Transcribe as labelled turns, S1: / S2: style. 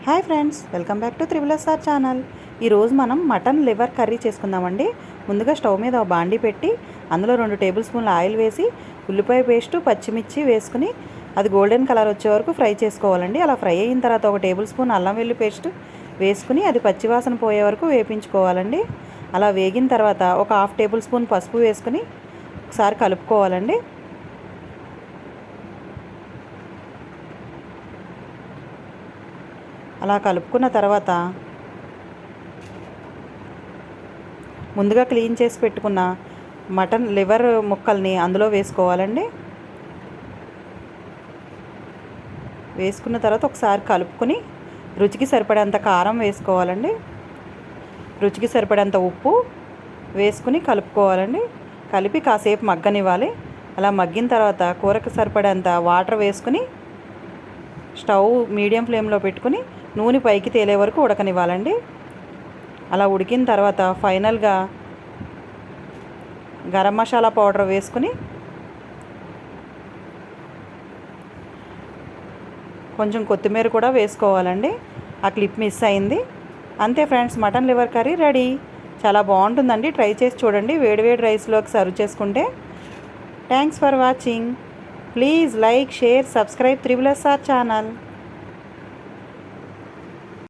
S1: Hi friends, welcome back to triple SR channel. ఈరోజు మనం mutton liver curry చేసుకుందామండి. ముందుగా స్టవ్ మీద ఒక బాండీ పెట్టి అందులో 2 టేబుల్ స్పూన్ల ఆయిల్ వేసి ఉల్లిపాయ పేస్టు, పచ్చిమిర్చి వేసుకుని అది గోల్డెన్ కలర్ వచ్చే వరకు ఫ్రై చేసుకోవాలండి. అలా ఫ్రై అయిన తర్వాత 1 టేబుల్ స్పూన్ అల్లం వెల్లుల్లి పేస్ట్ వేసుకుని అది పచ్చివాసన పోయే వరకు వేపించుకోవాలండి. అలా వేగిన తర్వాత ఒక 1/2 టేబుల్ స్పూన్ పసుపు వేసుకుని ఒకసారి కలుపుకోవాలండి. అలా కలుపుకున్న తర్వాత ముందుగా క్లీన్ చేసి పెట్టుకున్న మటన్ లివర్ ముక్కల్ని అందులో వేసుకోవాలండి. వేసుకున్న తర్వాత ఒకసారి కలుపుకొని రుచికి సరిపడేంత కారం వేసుకోవాలండి. రుచికి సరిపడేంత ఉప్పు వేసుకుని కలుపుకోవాలండి. కలిపి కాసేపు మగ్గనివ్వాలి. అలా మగ్గిన తర్వాత కూరకు సరిపడేంత వాటర్ వేసుకుని స్టవ్ మీడియం ఫ్లేమ్లో పెట్టుకుని నూనె పైకి తేలే వరకు ఉడకనివ్వాలండి. అలా ఉడికిన తర్వాత ఫైనల్గా గరం మసాలా పౌడర్ వేసుకుని కొంచెం కొత్తిమీర కూడా వేసుకోవాలండి. ఆ క్లిప్ మిస్ అయింది. అంతే friends, mutton liver curry ready. చాలా బాగుంటుందండి, ట్రై చేసి చూడండి. వేడివేడి రైస్లోకి సర్వ్ చేసుకుంటే. Thanks for watching. Please like, share, subscribe triple SR channel.